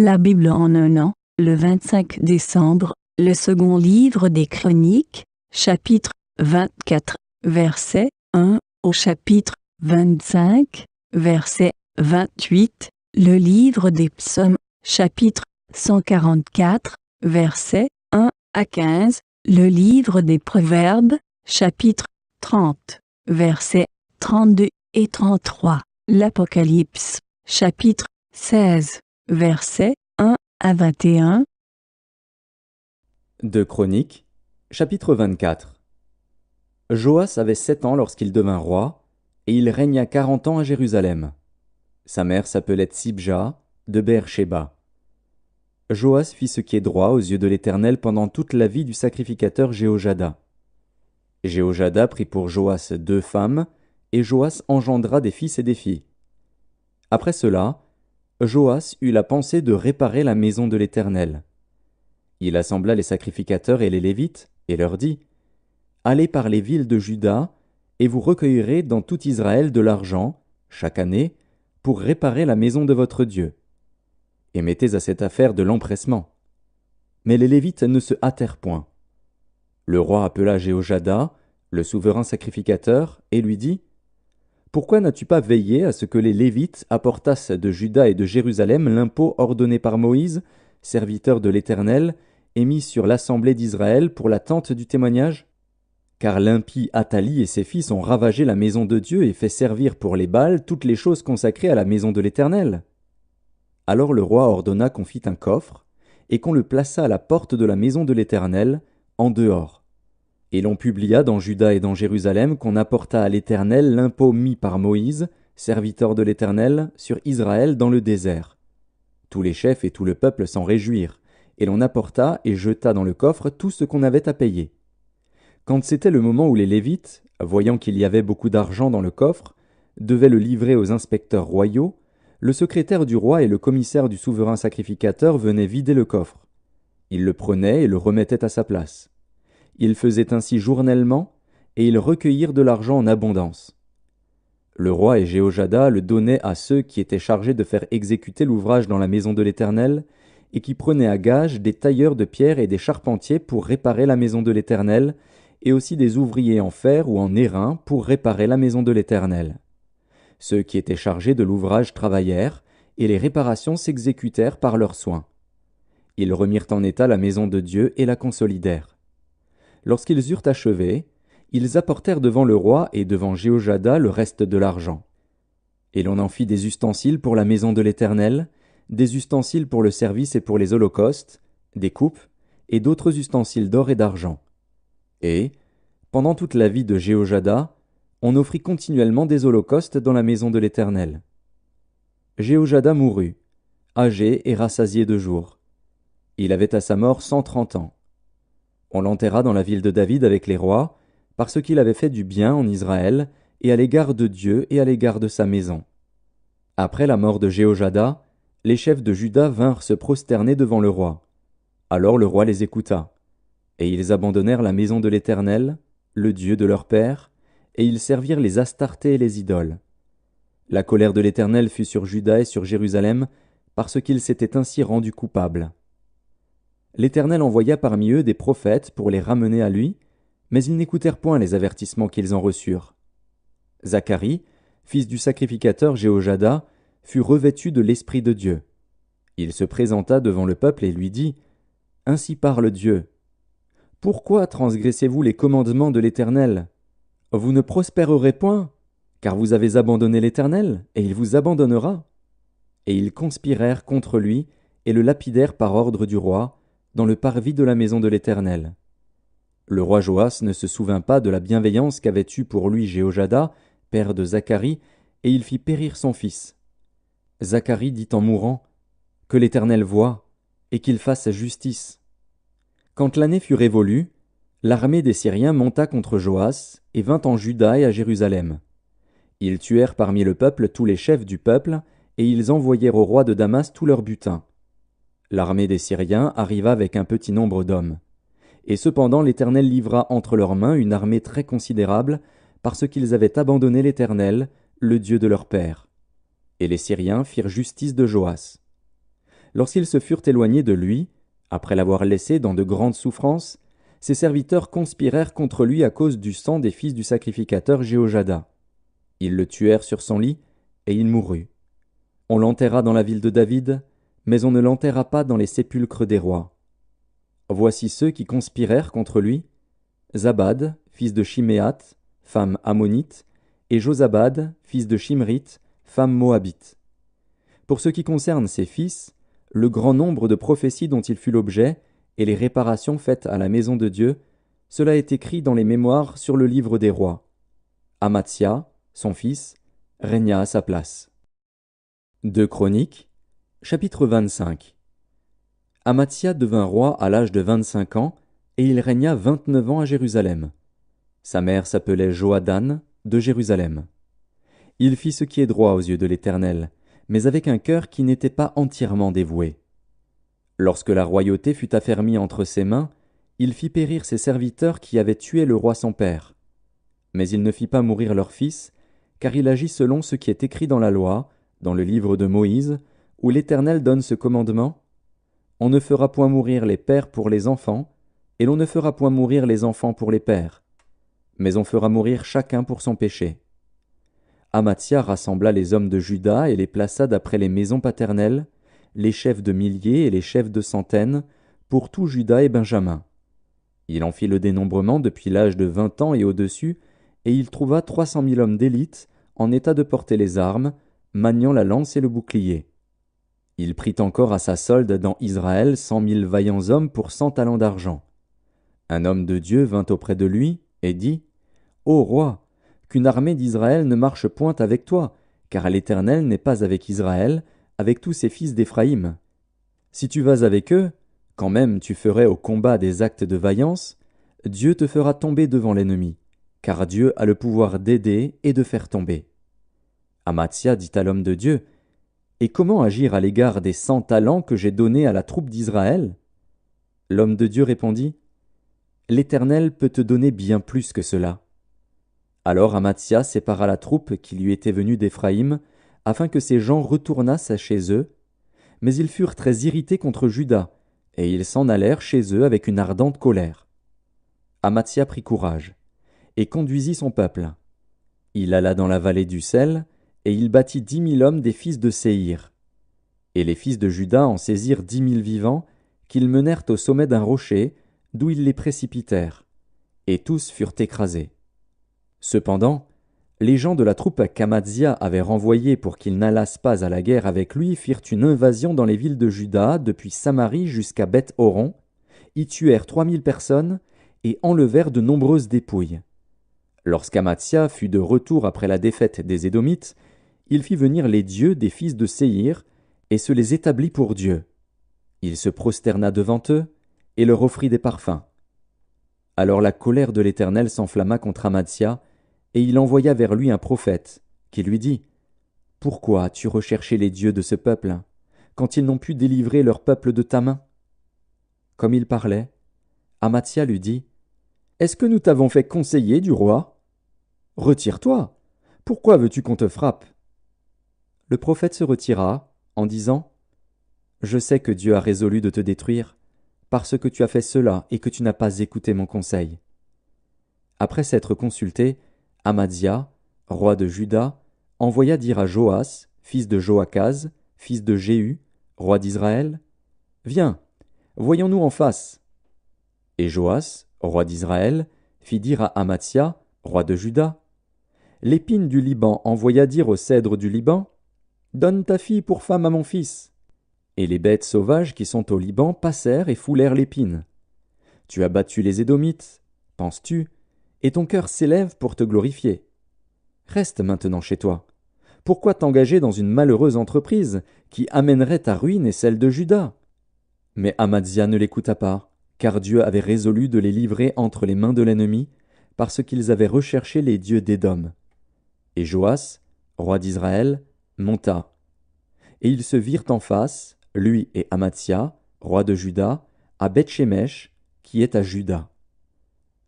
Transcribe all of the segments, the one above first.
La Bible en un an, le 25 décembre, le second livre des Chroniques, chapitre 24, verset 1 au chapitre 25, verset 28, le livre des Psaumes, chapitre 144, verset 1 à 15, le livre des Proverbes, chapitre 30, versets 32 et 33, l'Apocalypse, chapitre 16, versets 1 à 21. De Chroniques, chapitre 24. Joas avait 7 ans lorsqu'il devint roi, et il régna 40 ans à Jérusalem. Sa mère s'appelait Tsibja, de Beer-Shéba. Joas fit ce qui est droit aux yeux de l'Éternel pendant toute la vie du sacrificateur Jéhojada. Jéhojada prit pour Joas 2 femmes, et Joas engendra des fils et des filles. Après cela, Joas eut la pensée de réparer la maison de l'Éternel. Il assembla les sacrificateurs et les Lévites, et leur dit : « Allez par les villes de Juda, et vous recueillerez dans tout Israël de l'argent, chaque année, pour réparer la maison de votre Dieu. Et mettez à cette affaire de l'empressement. » Mais les Lévites ne se hâtèrent point. Le roi appela Jéhojada, le souverain sacrificateur, et lui dit : « Pourquoi n'as-tu pas veillé à ce que les Lévites apportassent de Juda et de Jérusalem l'impôt ordonné par Moïse, serviteur de l'Éternel, et mis sur l'assemblée d'Israël pour la tente du témoignage ? Car l'impie Athali et ses fils ont ravagé la maison de Dieu et fait servir pour les Baals toutes les choses consacrées à la maison de l'Éternel. » Alors le roi ordonna qu'on fît un coffre, et qu'on le plaça à la porte de la maison de l'Éternel, en dehors. Et l'on publia dans Juda et dans Jérusalem qu'on apporta à l'Éternel l'impôt mis par Moïse, serviteur de l'Éternel, sur Israël dans le désert. Tous les chefs et tout le peuple s'en réjouirent, et l'on apporta et jeta dans le coffre tout ce qu'on avait à payer. Quand c'était le moment où les Lévites, voyant qu'il y avait beaucoup d'argent dans le coffre, devaient le livrer aux inspecteurs royaux, le secrétaire du roi et le commissaire du souverain sacrificateur venaient vider le coffre. Ils le prenaient et le remettaient à sa place. Ils faisaient ainsi journellement, et ils recueillirent de l'argent en abondance. Le roi et Jéhojada le donnaient à ceux qui étaient chargés de faire exécuter l'ouvrage dans la maison de l'Éternel, et qui prenaient à gage des tailleurs de pierre et des charpentiers pour réparer la maison de l'Éternel, et aussi des ouvriers en fer ou en airain pour réparer la maison de l'Éternel. Ceux qui étaient chargés de l'ouvrage travaillèrent, et les réparations s'exécutèrent par leurs soins. Ils remirent en état la maison de Dieu et la consolidèrent. Lorsqu'ils eurent achevé, ils apportèrent devant le roi et devant Jéhojada le reste de l'argent. Et l'on en fit des ustensiles pour la maison de l'Éternel, des ustensiles pour le service et pour les holocaustes, des coupes, et d'autres ustensiles d'or et d'argent. Et, pendant toute la vie de Jéhojada, on offrit continuellement des holocaustes dans la maison de l'Éternel. Jéhojada mourut, âgé et rassasié de jours. Il avait à sa mort 130 ans. On l'enterra dans la ville de David avec les rois, parce qu'il avait fait du bien en Israël, et à l'égard de Dieu et à l'égard de sa maison. Après la mort de Jéhojada, les chefs de Juda vinrent se prosterner devant le roi. Alors le roi les écouta. Et ils abandonnèrent la maison de l'Éternel, le Dieu de leur père, et ils servirent les Astartés et les idoles. La colère de l'Éternel fut sur Juda et sur Jérusalem, parce qu'ils s'étaient ainsi rendus coupables. L'Éternel envoya parmi eux des prophètes pour les ramener à lui, mais ils n'écoutèrent point les avertissements qu'ils en reçurent. Zacharie, fils du sacrificateur Jéhojada, fut revêtu de l'Esprit de Dieu. Il se présenta devant le peuple et lui dit : « Ainsi parle Dieu. Pourquoi transgressez-vous les commandements de l'Éternel ? Vous ne prospérerez point, car vous avez abandonné l'Éternel, et il vous abandonnera. » Et ils conspirèrent contre lui et le lapidèrent par ordre du roi, dans le parvis de la maison de l'Éternel. Le roi Joas ne se souvint pas de la bienveillance qu'avait eue pour lui Jéhojada, père de Zacharie, et il fit périr son fils. Zacharie dit en mourant : « Que l'Éternel voie, et qu'il fasse justice. » Quand l'année fut révolue, l'armée des Syriens monta contre Joas, et vint en Juda et à Jérusalem. Ils tuèrent parmi le peuple tous les chefs du peuple, et ils envoyèrent au roi de Damas tout leur butin. L'armée des Syriens arriva avec un petit nombre d'hommes. Et cependant l'Éternel livra entre leurs mains une armée très considérable, parce qu'ils avaient abandonné l'Éternel, le Dieu de leur père. Et les Syriens firent justice de Joas. Lorsqu'ils se furent éloignés de lui, après l'avoir laissé dans de grandes souffrances, ses serviteurs conspirèrent contre lui à cause du sang des fils du sacrificateur Jéhojada. Ils le tuèrent sur son lit, et il mourut. On l'enterra dans la ville de David, mais on ne l'enterra pas dans les sépulcres des rois. Voici ceux qui conspirèrent contre lui: Zabad, fils de Shiméath, femme ammonite, et Josabad, fils de Shimrith, femme moabite. Pour ce qui concerne ses fils, le grand nombre de prophéties dont il fut l'objet, et les réparations faites à la maison de Dieu, cela est écrit dans les mémoires sur le livre des rois. Amathia, son fils, régna à sa place. 2 Chroniques, chapitre 25. Amathia devint roi à l'âge de 25 ans, et il régna 29 ans à Jérusalem. Sa mère s'appelait Johadan, de Jérusalem. Il fit ce qui est droit aux yeux de l'Éternel, mais avec un cœur qui n'était pas entièrement dévoué. Lorsque la royauté fut affermie entre ses mains, il fit périr ses serviteurs qui avaient tué le roi son père. Mais il ne fit pas mourir leur fils, car il agit selon ce qui est écrit dans la loi, dans le livre de Moïse, où l'Éternel donne ce commandement: On ne fera point mourir les pères pour les enfants, et l'on ne fera point mourir les enfants pour les pères, mais on fera mourir chacun pour son péché. Amathia rassembla les hommes de Juda et les plaça d'après les maisons paternelles, les chefs de milliers et les chefs de centaines, pour tout Juda et Benjamin. Il en fit le dénombrement depuis l'âge de 20 ans et au-dessus, et il trouva 300 000 hommes d'élite, en état de porter les armes, maniant la lance et le bouclier. Il prit encore à sa solde dans Israël 100 000 vaillants hommes pour 100 talents d'argent. Un homme de Dieu vint auprès de lui et dit: Ô roi, qu'une armée d'Israël ne marche point avec toi, car l'Éternel n'est pas avec Israël, avec tous ses fils d'Éphraïm. Si tu vas avec eux, quand même tu ferais au combat des actes de vaillance, Dieu te fera tomber devant l'ennemi, car Dieu a le pouvoir d'aider et de faire tomber. Amathia dit à l'homme de Dieu: Et comment agir à l'égard des 100 talents que j'ai donnés à la troupe d'Israël? L'homme de Dieu répondit: L'Éternel peut te donner bien plus que cela. Alors Amathia sépara la troupe qui lui était venue d'Éphraïm, afin que ces gens retournassent chez eux, mais ils furent très irrités contre Juda, et ils s'en allèrent chez eux avec une ardente colère. Amathia prit courage, et conduisit son peuple. Il alla dans la vallée du sel, et il battit 10 000 hommes des fils de Séhir. Et les fils de Juda en saisirent 10 000 vivants, qu'ils menèrent au sommet d'un rocher, d'où ils les précipitèrent, et tous furent écrasés. Cependant, les gens de la troupe qu'Amathia avait renvoyée pour qu'ils n'allassent pas à la guerre avec lui firent une invasion dans les villes de Juda, depuis Samarie jusqu'à Beth-Horon, y tuèrent 3 000 personnes, et enlevèrent de nombreuses dépouilles. Lorsqu'Amathia fut de retour après la défaite des Édomites, il fit venir les dieux des fils de Séhir, et se les établit pour Dieu. Il se prosterna devant eux, et leur offrit des parfums. Alors la colère de l'Éternel s'enflamma contre Amathia, et il envoya vers lui un prophète, qui lui dit: Pourquoi as-tu recherché les dieux de ce peuple, quand ils n'ont pu délivrer leur peuple de ta main? Comme il parlait, Amathia lui dit: Est-ce que nous t'avons fait conseiller du roi? Retire-toi. Pourquoi veux-tu qu'on te frappe? Le prophète se retira, en disant: Je sais que Dieu a résolu de te détruire, parce que tu as fait cela et que tu n'as pas écouté mon conseil. Après s'être consulté, Amathia, roi de Juda, envoya dire à Joas, fils de Joachaz, fils de Jéhu, roi d'Israël: Viens, voyons-nous en face. Et Joas, roi d'Israël, fit dire à Amathia, roi de Juda: L'épine du Liban envoya dire au cèdre du Liban: Donne ta fille pour femme à mon fils. Et les bêtes sauvages qui sont au Liban passèrent et foulèrent l'épine. Tu as battu les Édomites, penses-tu, et ton cœur s'élève pour te glorifier. Reste maintenant chez toi. Pourquoi t'engager dans une malheureuse entreprise qui amènerait ta ruine et celle de Juda? Mais Amathia ne l'écouta pas, car Dieu avait résolu de les livrer entre les mains de l'ennemi, parce qu'ils avaient recherché les dieux d'Édom. Et Joas, roi d'Israël, monta. Et ils se virent en face, lui et Amathia, roi de Juda, à Beth-Shemesh, qui est à Juda.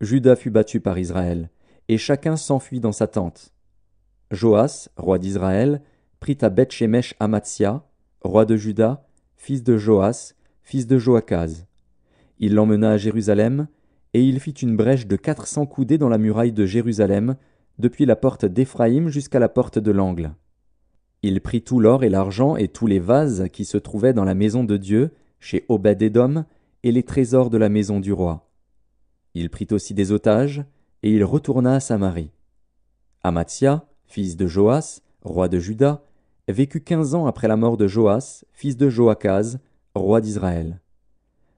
Juda fut battu par Israël, et chacun s'enfuit dans sa tente. Joas, roi d'Israël, prit à Beth-Shemesh Amathia, roi de Juda, fils de Joas, fils de Joachaz. Il l'emmena à Jérusalem, et il fit une brèche de 400 coudées dans la muraille de Jérusalem, depuis la porte d'Éphraïm jusqu'à la porte de l'angle. Il prit tout l'or et l'argent et tous les vases qui se trouvaient dans la maison de Dieu, chez Obed-Édom, et les trésors de la maison du roi. Il prit aussi des otages, et il retourna à Samarie. Amathia, fils de Joas, roi de Juda, vécut 15 ans après la mort de Joas, fils de Joachaz, roi d'Israël.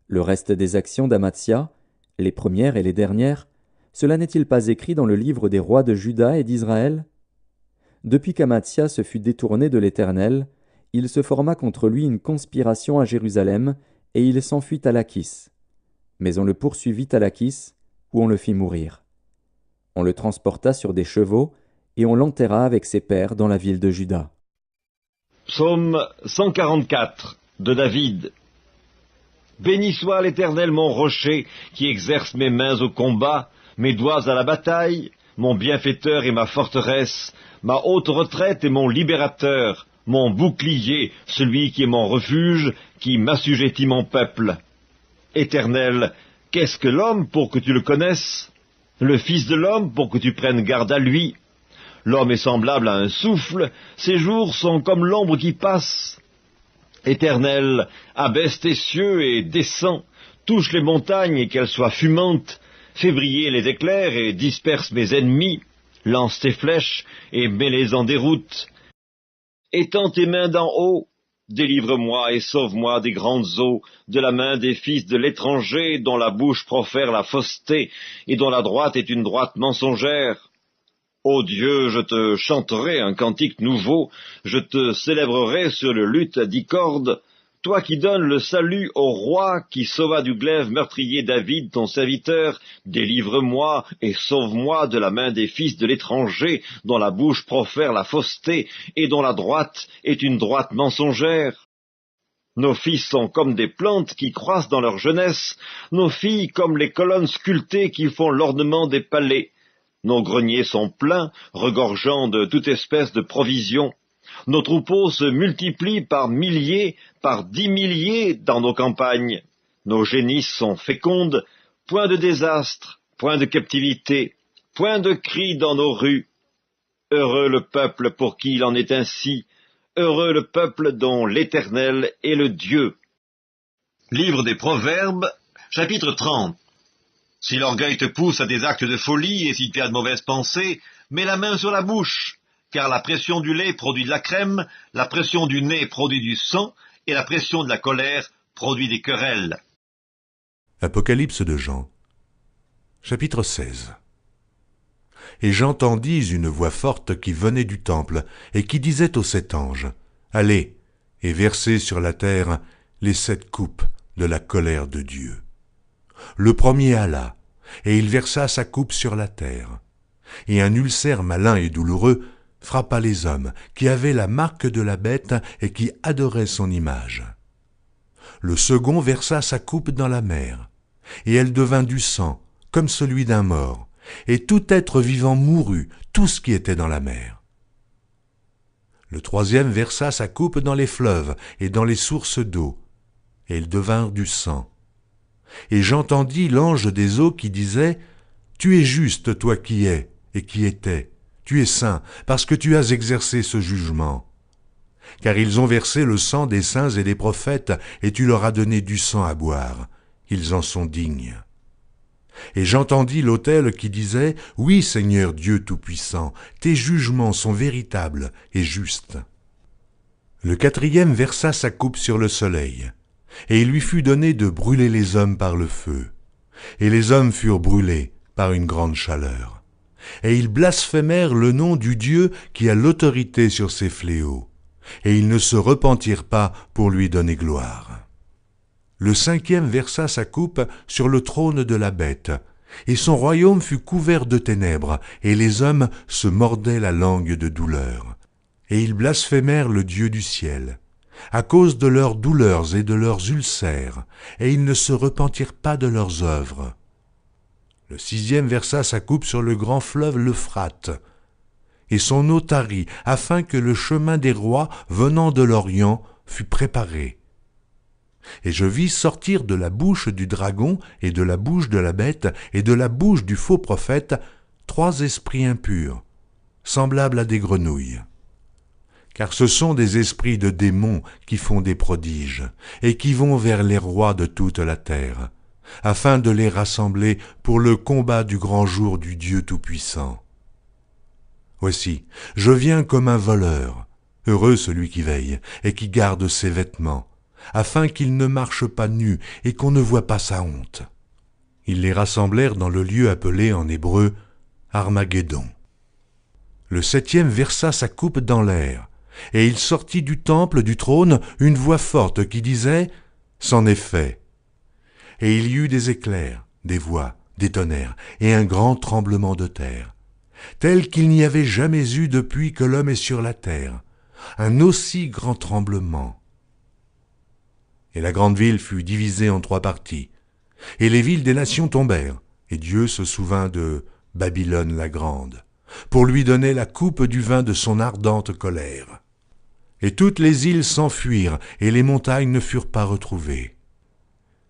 Le reste des actions d'Amathia, les premières et les dernières, cela n'est-il pas écrit dans le livre des rois de Juda et d'Israël? Depuis qu'Amathia se fut détourné de l'Éternel, il se forma contre lui une conspiration à Jérusalem, et il s'enfuit à Lachis. Mais on le poursuivit à Lachis, où on le fit mourir. On le transporta sur des chevaux, et on l'enterra avec ses pères dans la ville de Juda. Psaume 144 de David. Béni soit l'Éternel mon rocher, qui exerce mes mains au combat, mes doigts à la bataille, mon bienfaiteur et ma forteresse, ma haute retraite et mon libérateur, mon bouclier, celui qui est mon refuge, qui m'assujettit mon peuple. Éternel, qu'est-ce que l'homme pour que tu le connaisses? Le Fils de l'homme pour que tu prennes garde à lui? L'homme est semblable à un souffle, ses jours sont comme l'ombre qui passe. Éternel, abaisse tes cieux et descends, touche les montagnes et qu'elles soient fumantes, fais briller les éclairs et disperse mes ennemis, lance tes flèches et mets-les en déroute. Étends tes mains d'en haut, délivre-moi et sauve-moi des grandes eaux, de la main des fils de l'étranger, dont la bouche profère la fausseté, et dont la droite est une droite mensongère. Ô Dieu, je te chanterai un cantique nouveau, je te célébrerai sur le luth à 10 cordes, toi qui donnes le salut au roi, qui sauva du glaive meurtrier David, ton serviteur, délivre-moi et sauve-moi de la main des fils de l'étranger, dont la bouche profère la fausseté, et dont la droite est une droite mensongère. Nos fils sont comme des plantes qui croissent dans leur jeunesse, nos filles comme les colonnes sculptées qui font l'ornement des palais. Nos greniers sont pleins, regorgeant de toute espèce de provisions. Nos troupeaux se multiplient par milliers, par 10 milliers dans nos campagnes. Nos génisses sont fécondes, point de désastre, point de captivité, point de cris dans nos rues. Heureux le peuple pour qui il en est ainsi, heureux le peuple dont l'Éternel est le Dieu. Livre des Proverbes, chapitre 30. Si l'orgueil te pousse à des actes de folie et si tu as de mauvaises pensées, mets la main sur la bouche, car la pression du lait produit de la crème, la pression du nez produit du sang, et la pression de la colère produit des querelles. Apocalypse de Jean, chapitre 16. Et j'entendis une voix forte qui venait du temple, et qui disait aux 7 anges, « Allez, et versez sur la terre les 7 coupes de la colère de Dieu. » Le premier alla, et il versa sa coupe sur la terre. Et un ulcère malin et douloureux frappa les hommes, qui avaient la marque de la bête et qui adoraient son image. Le second versa sa coupe dans la mer, et elle devint du sang, comme celui d'un mort, et tout être vivant mourut, tout ce qui était dans la mer. Le troisième versa sa coupe dans les fleuves et dans les sources d'eau, et ils devinrent du sang. Et j'entendis l'ange des eaux qui disait, « Tu es juste, toi qui es et qui étais, tu es saint, parce que tu as exercé ce jugement. Car ils ont versé le sang des saints et des prophètes, et tu leur as donné du sang à boire. Ils en sont dignes. » Et j'entendis l'autel qui disait, « Oui, Seigneur Dieu Tout-Puissant, tes jugements sont véritables et justes. » Le quatrième versa sa coupe sur le soleil, et il lui fut donné de brûler les hommes par le feu. Et les hommes furent brûlés par une grande chaleur. Et ils blasphémèrent le nom du Dieu qui a l'autorité sur ces fléaux. Et ils ne se repentirent pas pour lui donner gloire. Le cinquième versa sa coupe sur le trône de la bête, et son royaume fut couvert de ténèbres, et les hommes se mordaient la langue de douleur. Et ils blasphémèrent le Dieu du ciel, à cause de leurs douleurs et de leurs ulcères, et ils ne se repentirent pas de leurs œuvres. Le sixième versa sa coupe sur le grand fleuve l'Euphrate, et son eau tarit, afin que le chemin des rois venant de l'Orient fût préparé. Et je vis sortir de la bouche du dragon, et de la bouche de la bête, et de la bouche du faux prophète, 3 esprits impurs, semblables à des grenouilles. Car ce sont des esprits de démons qui font des prodiges, et qui vont vers les rois de toute la terre, afin de les rassembler pour le combat du grand jour du Dieu Tout-Puissant. Voici, je viens comme un voleur, heureux celui qui veille, et qui garde ses vêtements, afin qu'il ne marche pas nu et qu'on ne voit pas sa honte. Ils les rassemblèrent dans le lieu appelé en hébreu Armageddon. Le 7e versa sa coupe dans l'air, et il sortit du temple du trône une voix forte qui disait « C'en est fait ». Et il y eut des éclairs, des voix, des tonnerres, et un grand tremblement de terre, tel qu'il n'y avait jamais eu depuis que l'homme est sur la terre, un aussi grand tremblement. Et la grande ville fut divisée en 3 parties, et les villes des nations tombèrent, et Dieu se souvint de Babylone la grande, pour lui donner la coupe du vin de son ardente colère. Et toutes les îles s'enfuirent, et les montagnes ne furent pas retrouvées.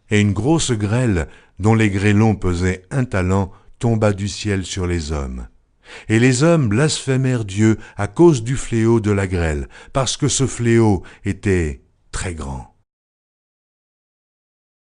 Et une grosse grêle, dont les grêlons pesaient 1 talent, tomba du ciel sur les hommes. Et les hommes blasphémèrent Dieu à cause du fléau de la grêle, parce que ce fléau était très grand.